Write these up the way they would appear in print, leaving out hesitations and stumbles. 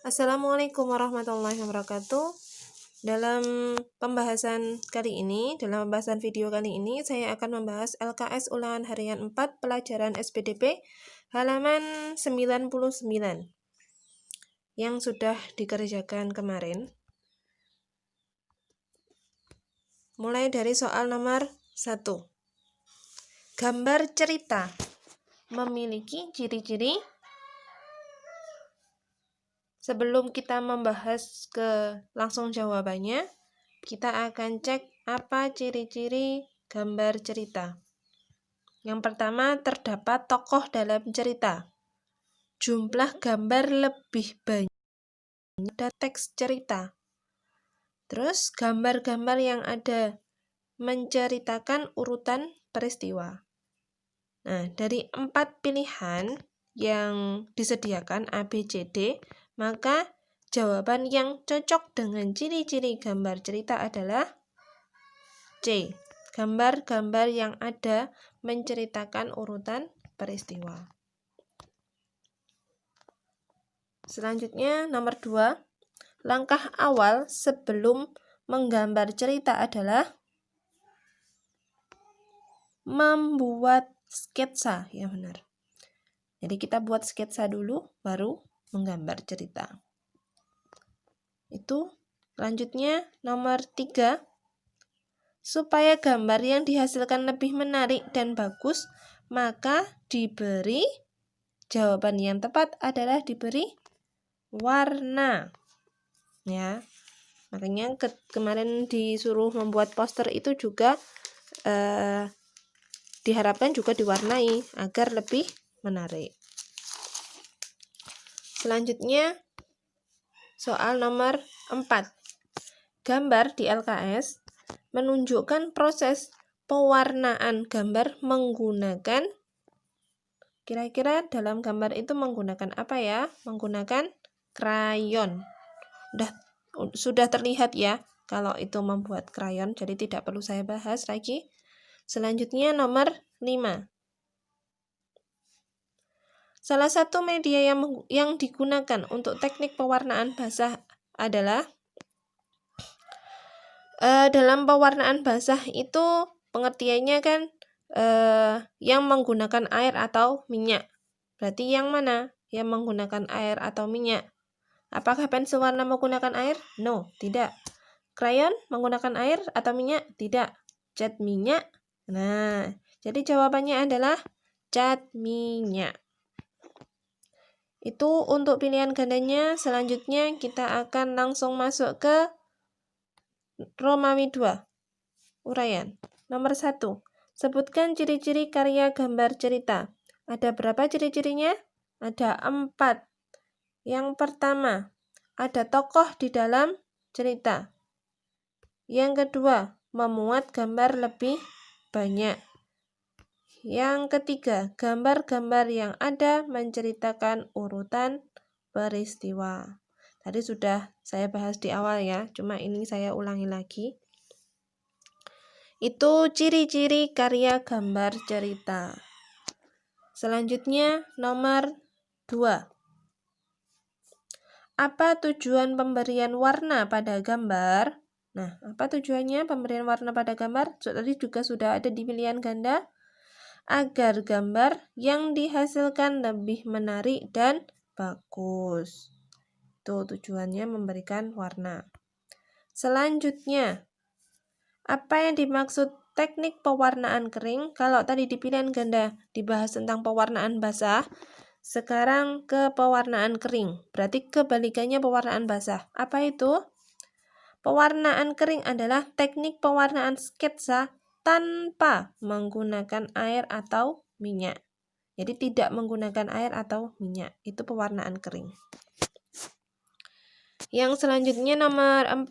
Assalamualaikum warahmatullahi wabarakatuh. Dalam pembahasan video kali ini, saya akan membahas LKS ulangan harian 4 pelajaran SPDP halaman 99 yang sudah dikerjakan kemarin. Mulai dari soal nomor 1. Gambar cerita memiliki ciri-ciri. Sebelum kita membahas ke langsung jawabannya, kita akan cek apa ciri-ciri gambar cerita. Yang pertama, terdapat tokoh dalam cerita. Jumlah gambar lebih banyak dari teks cerita. Terus, gambar-gambar yang ada menceritakan urutan peristiwa. Nah, dari 4 pilihan yang disediakan A, B, C, D, maka jawaban yang cocok dengan ciri-ciri gambar cerita adalah C. Gambar-gambar yang ada menceritakan urutan peristiwa. Selanjutnya, nomor 2. Langkah awal sebelum menggambar cerita adalah membuat sketsa, ya benar. Jadi kita buat sketsa dulu, baru menggambar cerita. Itu selanjutnya nomor 3. Supaya gambar yang dihasilkan lebih menarik dan bagus, maka diberi, jawaban yang tepat adalah diberi warna. Ya. Makanya kemarin disuruh membuat poster itu juga diharapkan juga diwarnai agar lebih menarik. Selanjutnya soal nomor 4. Gambar di LKS menunjukkan proses pewarnaan gambar menggunakan, kira-kira dalam gambar itu menggunakan apa ya? Menggunakan krayon. Sudah terlihat ya kalau itu membuat krayon, jadi tidak perlu saya bahas lagi. Selanjutnya nomor 5. Salah satu media yang digunakan untuk teknik pewarnaan basah adalah dalam pewarnaan basah itu pengertiannya kan yang menggunakan air atau minyak. Berarti yang mana yang menggunakan air atau minyak? Apakah pensil warna menggunakan air? No, tidak. Krayon menggunakan air atau minyak? Tidak. Cat minyak? Nah, jadi jawabannya adalah cat minyak. Itu untuk pilihan gandanya. Selanjutnya kita akan langsung masuk ke Romawi 2. Uraian. Nomor 1. Sebutkan ciri-ciri karya gambar cerita. Ada berapa ciri-cirinya? Ada 4. Yang pertama, ada tokoh di dalam cerita. Yang kedua, memuat gambar lebih banyak. Yang ketiga, gambar-gambar yang ada menceritakan urutan peristiwa. Tadi sudah saya bahas di awal ya, cuma ini saya ulangi lagi. Itu ciri-ciri karya gambar cerita. Selanjutnya nomor 2. Apa tujuan pemberian warna pada gambar? Nah, apa tujuannya pemberian warna pada gambar? Tadi juga sudah ada di pilihan ganda. Agar gambar yang dihasilkan lebih menarik dan bagus. Itu tujuannya memberikan warna. Selanjutnya, apa yang dimaksud teknik pewarnaan kering? Kalau tadi di pilihan ganda dibahas tentang pewarnaan basah, sekarang ke pewarnaan kering. Berarti kebalikannya pewarnaan basah. Apa itu? Pewarnaan kering adalah teknik pewarnaan sketsa tanpa menggunakan air atau minyak. Jadi tidak menggunakan air atau minyak. Itu pewarnaan kering. Yang selanjutnya nomor 4.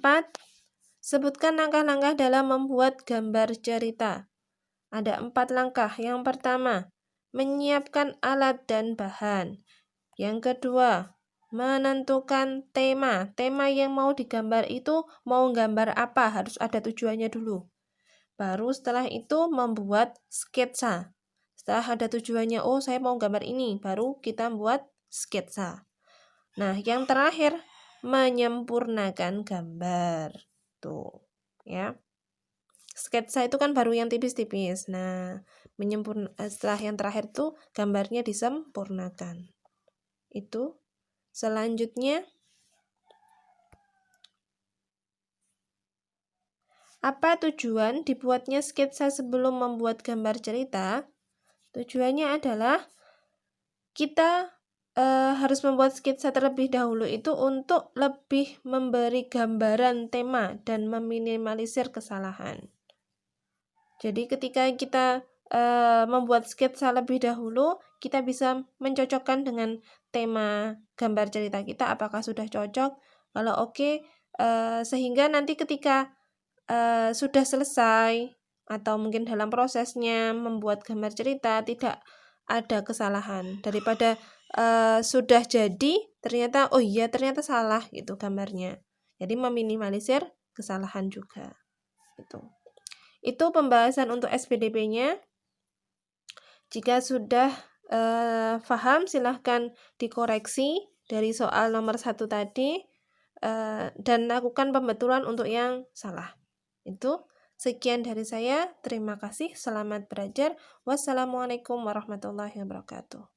Sebutkan langkah-langkah dalam membuat gambar cerita. Ada 4 langkah. Yang pertama, menyiapkan alat dan bahan. Yang kedua, menentukan tema. Tema yang mau digambar itu mau gambar apa? Harus ada tujuannya dulu. Baru setelah itu membuat sketsa. Setelah ada tujuannya, oh saya mau gambar ini, baru kita buat sketsa. Nah, yang terakhir menyempurnakan gambar. Tuh, ya. Sketsa itu kan baru yang tipis-tipis. Nah, setelah yang terakhir tuh gambarnya disempurnakan. Itu. Selanjutnya, apa tujuan dibuatnya sketsa sebelum membuat gambar cerita? Tujuannya adalah kita harus membuat sketsa terlebih dahulu itu untuk lebih memberi gambaran tema dan meminimalisir kesalahan. Jadi ketika kita membuat sketsa lebih dahulu, kita bisa mencocokkan dengan tema gambar cerita kita apakah sudah cocok. Kalau oke, sehingga nanti ketika sudah selesai atau mungkin dalam prosesnya membuat gambar cerita tidak ada kesalahan, daripada sudah jadi ternyata oh iya ternyata salah gitu gambarnya. Jadi meminimalisir kesalahan juga. Itu pembahasan untuk SPDP-nya. Jika sudah paham silahkan dikoreksi dari soal nomor 1 tadi dan lakukan pembetulan untuk yang salah. Itu sekian dari saya. Terima kasih. Selamat belajar. Wassalamualaikum warahmatullahi wabarakatuh.